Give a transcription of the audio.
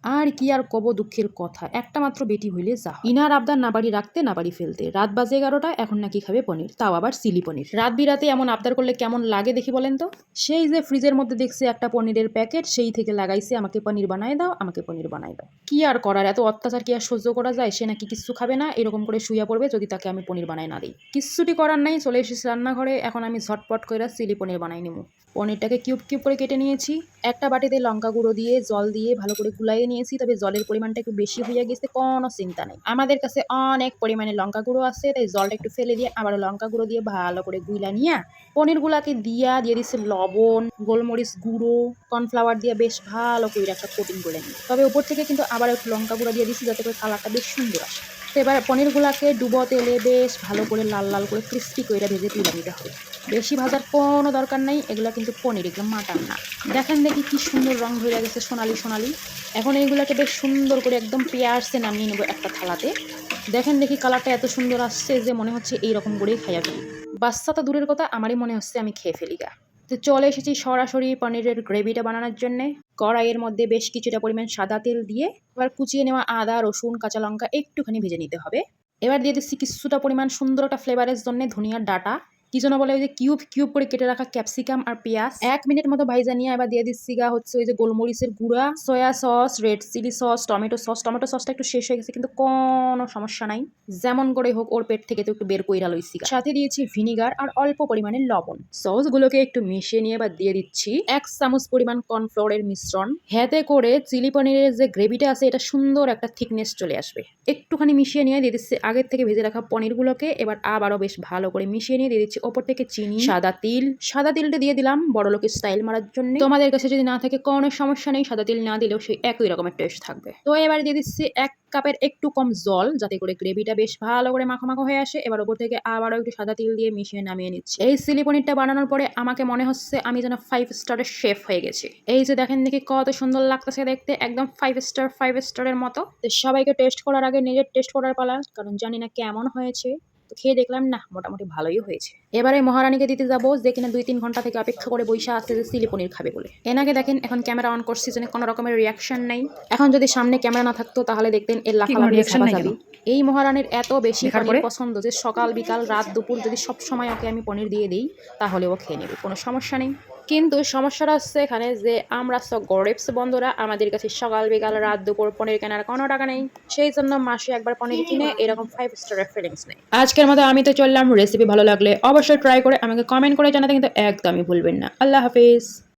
আর কি আর কব দুঃখের কথা, একটা মাত্র বেটি হইলে যা হয়। ইনার আবদার না বাড়ি রাখতে না বাড়ি ফেলতে। রাত বাজে 11টা, এখন নাকি খাবে পনির, তাও আবার চিলি পনির। রাত বিরাতে এমন আবদার করলে কেমন লাগে দেখি বলেন তো। সেই যে ফ্রিজের মধ্যে দেখছে একটা পনিরের প্যাকেট, সেই থেকে লাগাইছে আমাকে পনির বানাই দাও, আমাকে পনির বানাই দাও। কি আর করার, এত অত্যাচার কি আর সহ্য করা যায়? সে নাকি কিচ্ছু খাবে না, এরকম করে শুইয়া পড়বে যদি তাকে আমি পনির বানাই না দিই। কিচ্ছুটি করার নাই, চলে এসেছি রান্নাঘরে। এখন আমি ঝটপট করে চিলি পনির বানাই নেবো। পনিরটাকে কিউব কিউব করে কেটে নিয়েছি। একটা বাটিতে লঙ্কা গুঁড়ো দিয়ে জল দিয়ে ভালো করে গুলাইয়ে নিয়েছি, তবে জলের পরিমাণটা একটু বেশি হয়ে গেছে, কোনো চিন্তা নেই। আমাদের কাছে অনেক পরিমাণে লঙ্কা গুঁড়ো আছে, তাই জলটা একটু ফেলে দিয়ে আবার লঙ্কা গুঁড়ো দিয়ে ভালো করে গুলা নিয়ে পনিরগুলাকে দিয়ে দিচ্ছে লবণ, গোলমরিচ গুঁড়ো, কর্নফ্লাওয়ার দিয়ে বেশ ভালো করে একটা কোটিং করে নিই। তবে উপর থেকে কিন্তু আবার একটু লঙ্কা গুঁড়ো দিয়ে দিচ্ছি, যাতে করে কালারটা বেশ সুন্দর আসে। তো এবার পনিরগুলাকে ডুবো তেলে বেশ ভালো করে লাল লাল করে ক্রিস্পি করে ভেজে তুলে নিতে হবে। বেশি ভাজার কোনো দরকার নেই, এগুলো কিন্তু পনির, একদম মাটন না। দেখেন দেখি কি সুন্দর রং ধরে গেছে, সোনালি সোনালি। এখন এইগুলোকে বেশ সুন্দর করে একদম পেঁয়াজে নামিয়ে নেবো একটা থালাতে। দেখেন দেখি কালারটা এত সুন্দর আসছে যে মনে হচ্ছে এইরকম করেই খাইয়া ফেলি। বাচ্চা তো দূরের কথা, আমারই মনে হচ্ছে আমি খেয়ে ফেলি গা। তো চলে এসেছি সরাসরি পনিরের গ্রেভিটা বানানোর জন্যে। কড়াইয়ের মধ্যে বেশ কিছুটা পরিমাণ সাদা তেল দিয়ে এবার কুচিয়ে নেওয়া আদা, রসুন, কাঁচা লঙ্কা একটুখানি ভেজে নিতে হবে। এবার দিয়ে দিচ্ছি কিছুটা পরিমাণ সুন্দর একটা ফ্লেভারের জন্য ধনিয়ার ডাটা, কি যেন বলে ওই যে কিউব কিউব করে কেটে রাখা ক্যাপসিকাম আর পেঁয়াজ। 1 মিনিট মতো ভাইজা নিয়ে এবার দিয়ে দিচ্ছি হচ্ছে ওই যে গোলমরিচের গুঁড়া, soya sauce, red chilli sauce, tomato sauce. Tomato সসটা একটু শেষ হয়ে গেছে, কিন্তু কোনো সমস্যা নাই, যেমন করে হোক ওর পেট থেকে তো একটু বের কইরা লইছি। সাথে দিয়েছি ভিনিগার আর অল্প পরিমাণে লবণ। সসগুলোকে একটু মিশিয়ে নিয়ে এবার দিয়ে দিচ্ছি 1 চামচ পরিমাণ কর্নফ্লোরের মিশ্রণ। হাতে করে চিলি পনিরের যে গ্রেভিটা আছে এটা সুন্দর একটা থিকনেস চলে আসবে। একটুখানি মিশিয়ে নিয়ে দিয়ে দিচ্ছি আগের থেকে ভেজে রাখা পনিরগুলোকে। এবার আবারও বেশ ভালো করে মিশিয়ে নিয়ে দিয়ে দিচ্ছি ওপর থেকে চিনি, সাদা তিল। সাদা তিলটা দিয়ে দিলাম বড় লোকের স্টাইল মারার জন্য। তোমাদের কাছে যদি না থাকে কোনো সমস্যা নেই, সাদা তিল না দিলেও সেই একই রকমের টেস্ট থাকবে। তো এবার দিয়ে দিচ্ছি 1 কাপের একটু কম জল, যাতে করে গ্রেভিটা বেশ ভালো করে মাখো মাখো হয়ে আসে। এবার ওপর থেকে আবারও একটু সাদা তিল দিয়ে মিশিয়ে নামিয়ে নিচ্ছি। এই চিলি পনিরটা বানানোর পরে আমাকে মনে হচ্ছে আমি যেন 5 স্টারের শেফ হয়ে গেছি। এই যে দেখেন দেখি কত সুন্দর লাগতেছে দেখতে, একদম 5 স্টারের মতো। তো সবাইকে টেস্ট করার আগে নিজের টেস্ট করার পালা, কারণ জানি না কেমন হয়েছে। তো খেয়ে দেখলাম না, মোটামুটি ভালোই হয়েছে। এবারে মহারানীকে দিতে যাবো, যে কিনা 2-3 ঘন্টা থেকে অপেক্ষা করে বৈশা আছে যে চিলি পনির খাবে বলে। এনাকে দেখেন এখন ক্যামেরা অন করছি, যেন কোনো রকমের রিয়াকশন নাই। এখন যদি সামনে ক্যামেরা না থাকতো তাহলে দেখতেন এর লাফালাফি ঝাপাঝাপি। এই মহারানীর এত বেশি পনির পছন্দ যে সকাল বিকাল রাত দুপুর যদি সব সময় ওকে আমি পনির দিয়ে দিই তাহলে ও খেয়ে নেবে, কোনো সমস্যা নেই। কিন্তু সমস্যাটা হচ্ছে এখানে যে আমরা সব গরিবস বন্ধুরা, আমাদের কাছে সকাল বিকাল রাত দুপুর পনির কেনার কোনো টাকা নেই। সেই জন্য মাসে একবার পনির কিনে এরকম 5 স্টারের ফিলিংস নেই। আজকের মতো আমি তো চললাম। রেসিপি ভালো লাগলে অবশ্যই ট্রাই করে আমাকে কমেন্ট করে জানাতে কিন্তু একদমই ভুলবেন না। আল্লাহ হাফিজ।